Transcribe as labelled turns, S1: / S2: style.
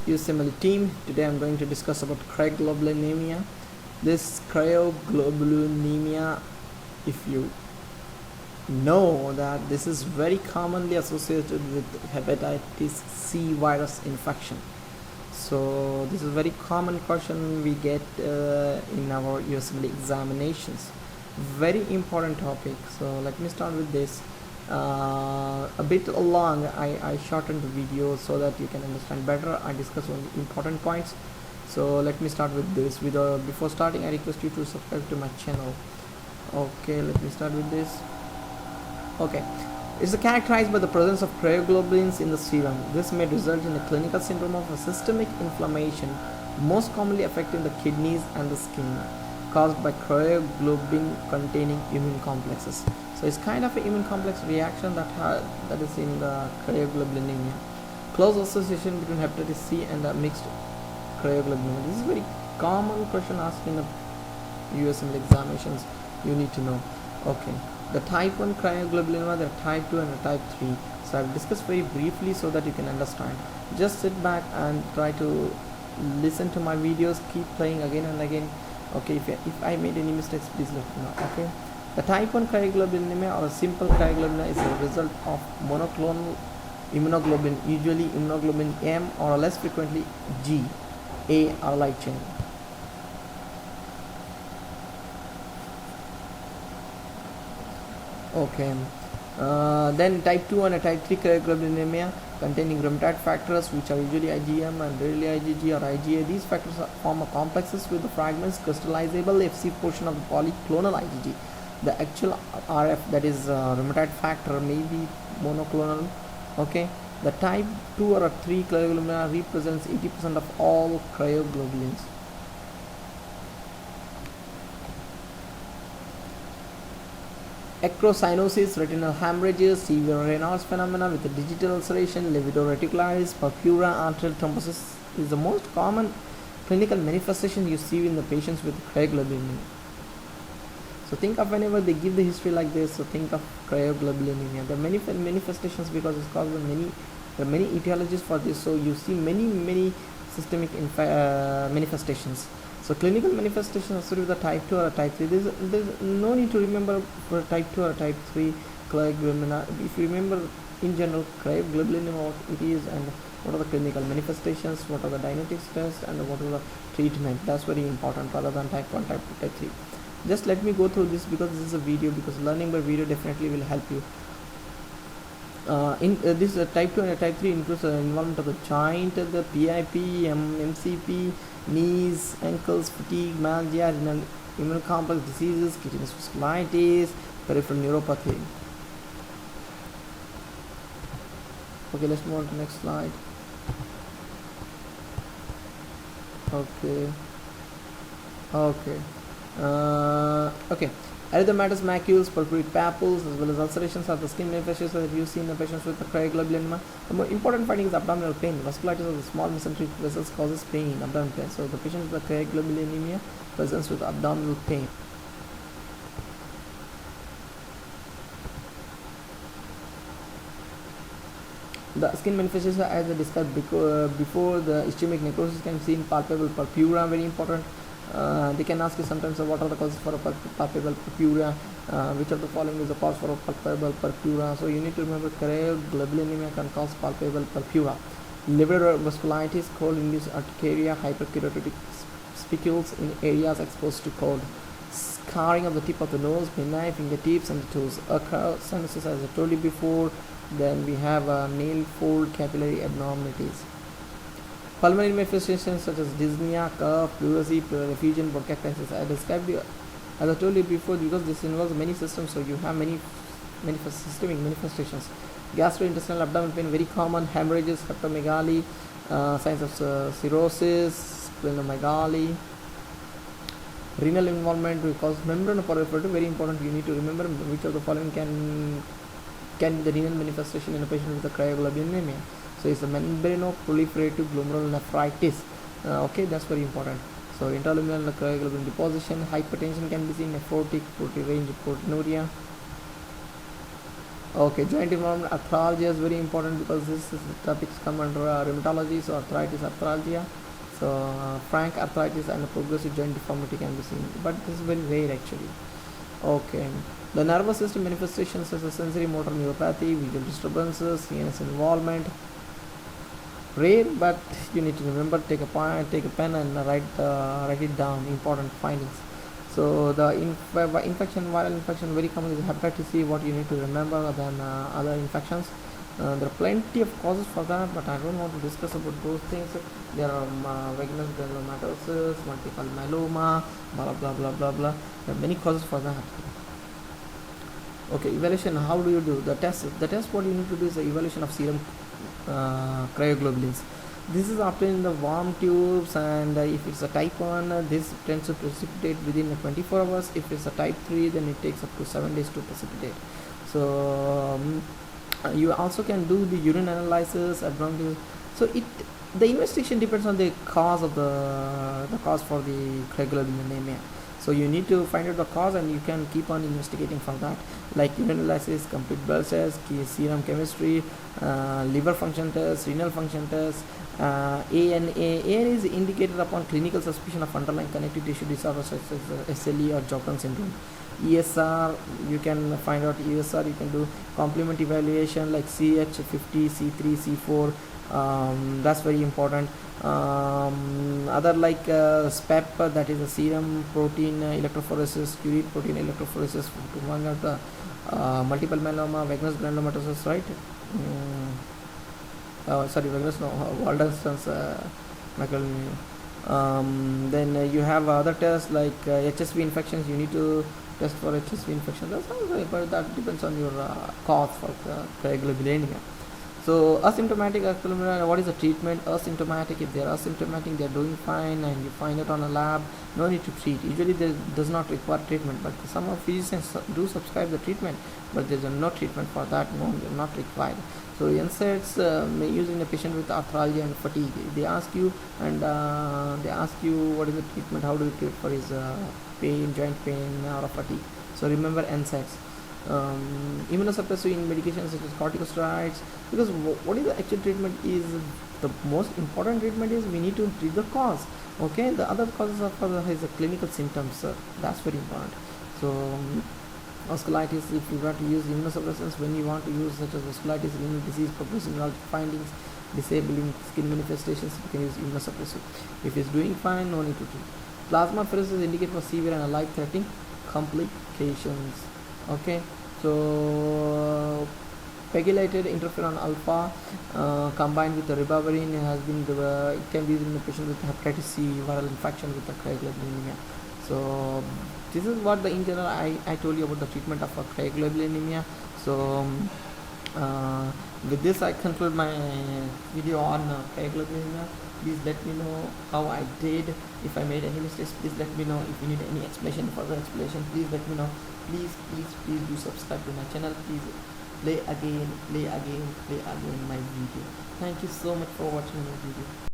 S1: USMLE team. Today I'm going to discuss about cryoglobulinemia. This cryoglobulinemia, if you know that this is very commonly associated with hepatitis C virus infection. So this is a very common question we get in our USMLE examinations. Very important topic. So let me start with this. A bit long, I shortened the video so that you can understand better. I discuss only important points. So let me start with this. Before starting, I request you to subscribe to my channel. Okay, let me start with this. Okay, it's characterized by the presence of cryoglobulins in the serum. This may result in a clinical syndrome of a systemic inflammation, most commonly affecting the kidneys and the skin, caused by cryoglobulin containing immune complexes. So it's kind of an immune complex reaction that is in the cryoglobulinemia. Close association between hepatitis C and the mixed cryoglobulinemia. This is a very common question asked in the USMLE examinations. You need to know. Okay, the type 1 cryoglobulinemia, there are type 2 and a type 3. So I've discussed very briefly so that you can understand. Just sit back and try to listen to my videos. Keep playing again and again. Okay, if I made any mistakes, please let me know. Okay. The type 1 cryoglobulinemia or a simple cryoglobulinemia is a result of monoclonal immunoglobulin, usually immunoglobulin M or less frequently G, A or light chain. Okay. Then type 2 and a type 3 cryoglobulinemia containing rheumatoid factors, which are usually IgM and rarely IgG or IgA. These factors form complexes with the fragments crystallizable Fc portion of the polyclonal IgG. The actual RF, that is rheumatoid factor, may be monoclonal. Okay, the type 2 or 3 cryoglobulinemia represents 80% of all cryoglobulins. Acrocyanosis, retinal hemorrhages, severe Raynaud's phenomena with a digital ulceration, livedo reticularis, purpura, arterial thrombosis is the most common clinical manifestation you see in the patients with cryoglobulinemia. So think of whenever they give the history like this, so think of cryoglobulinemia. There are many manifestations because it's caused by there are many etiologies for this. So you see many systemic manifestations. So clinical manifestations associated with the type 2 or type 3. There's no need to remember for type 2 or type 3 cryoglobulinemia. If you remember in general cryoglobulinemia, what it is and what are the clinical manifestations, what are the diagnostics tests, and what are the treatment. That's very important rather than type 1, type 2, type 3. Just let me go through this because this is a video, because learning by video definitely will help you. This type 2 and type 3 includes the involvement of the joint, the PIP, MCP, knees, ankles, fatigue, myalgia, renal immunocomplex diseases, cutaneous vasculitis, peripheral neuropathy. Okay, let's move on to the next slide. Okay. Erythematous macules, purpuric papules, as well as ulcerations are the skin manifestations that you see in the patients with the cryoglobulinemia. The more important finding is abdominal pain. Vasculitis of the small mesenteric vessels causes pain, abdominal pain. So the patient with the cryoglobulinemia presents with abdominal pain. The skin manifestations, as I described before, the ischemic necrosis can be seen, palpable purpura, very important. They can ask you sometimes what are the causes for a palpable purpura, which of the following is the cause for a palpable purpura. So you need to remember cryoglobulinemia can cause palpable purpura. Liver vasculitis, cold-induced urticaria, hyperkeratotic spicules in areas exposed to cold, scarring of the tip of the nose, benign fingertips and the toes. Acrocyanosis, as I told you before. Then we have nail fold capillary abnormalities. Pulmonary manifestations such as dyspnea, cough, pleurisy, pleural effusion, bronchiectasis. I described you, as I told you before, because this involves many systems, so you have many systemic manifestations. Gastrointestinal abdominal pain, very common. Hemorrhages, hepatomegaly, signs of cirrhosis, splenomegaly. Renal involvement will cause membranoproliferative, very important. You need to remember which of the following can be the renal manifestation in a patient with a cryoglobulinemia. So it's a membranoproliferative glomerulonephritis. Okay, that's very important. So intraluminal cryoglobulin deposition, hypertension can be seen, nephrotic, range proteinuria. Okay, joint deformity arthralgia is very important because this is topics come under rheumatology, so arthritis, arthralgia. So frank arthritis and progressive joint deformity can be seen, but this is very rare actually. Okay, the nervous system manifestations such as sensory motor neuropathy, visual disturbances, CNS involvement, rare, but you need to remember, take a pen and write it down, important findings. So the infection, viral infection, very common is hepatitis C. What you need to remember than other infections. There are plenty of causes for that, but I don't want to discuss about those things. There are vaginous granulomatosis, multiple myeloma, blah blah blah blah blah. There are many causes for that. Okay, evaluation. How do you do the test? The test, what you need to do is the evaluation of serum cryoglobulins. This is obtained in the warm tubes, and if it's a type 1, this tends to precipitate within 24 hours. If it's a type 3, then it takes up to 7 days to precipitate. So you also can do the urine analysis, abdominal. So the investigation depends on the cause of the cause for the cryoglobulin anemia. So you need to find out the cause, and you can keep on investigating for that, like urine analysis, complete blood test, serum chemistry, liver function test, renal function test. ANA is indicated upon clinical suspicion of underlying connective tissue disorder such as SLE or Sjogren syndrome. ESR, you can find out ESR. You can do complement evaluation like CH50, C3, C4. That's very important. Other like SPEP, that is a serum protein electrophoresis, urine protein electrophoresis to one of the multiple myeloma, vaginous granulomatosis, right? Sorry, vaginous, no, Waldenstrom's macroleukemia. Then you have other tests like HSV infections. You need to test for HSV infection. That's also, but that depends on your cause for cryoglobulinemia. So asymptomatic acromegaly, what is the treatment? Asymptomatic, if they are asymptomatic, they are doing fine, and you find it on a lab, no need to treat. Usually there does not require treatment, but some of physicians do subscribe the treatment, but there is no treatment for that, no, not required. So NSAIDs used in a patient with arthralgia and fatigue. They ask you, and they ask you what is the treatment, how do you treat for his pain, joint pain or fatigue. So remember NSAIDs. Immunosuppressive in medications such as corticosteroids, because what is the actual treatment is the most important treatment is we need to treat the cause. Okay, the other causes of is the clinical symptoms, that's very important. So vasculitis, if you want to use immunosuppressants, when you want to use such as vasculitis, renal disease, progressive neurologic findings, disabling skin manifestations, you can use immunosuppressive. If it's doing fine, no need to treat. Plasmapheresis indicate for severe and life-threatening complications. Okay, so pegylated interferon alpha combined with the ribavirin has been it can be used in a patient with hepatitis C viral infection with the cryoglobulinemia. So this is what in general I told you about the treatment of cryoglobulinemia. So with this I conclude my video on cryoglobulinemia. Please let me know how I did. If I made any mistakes, please let me know. If you need any explanation, further explanation, please let me know. Please do subscribe to my channel. Please play again my video. Thank you so much for watching my video.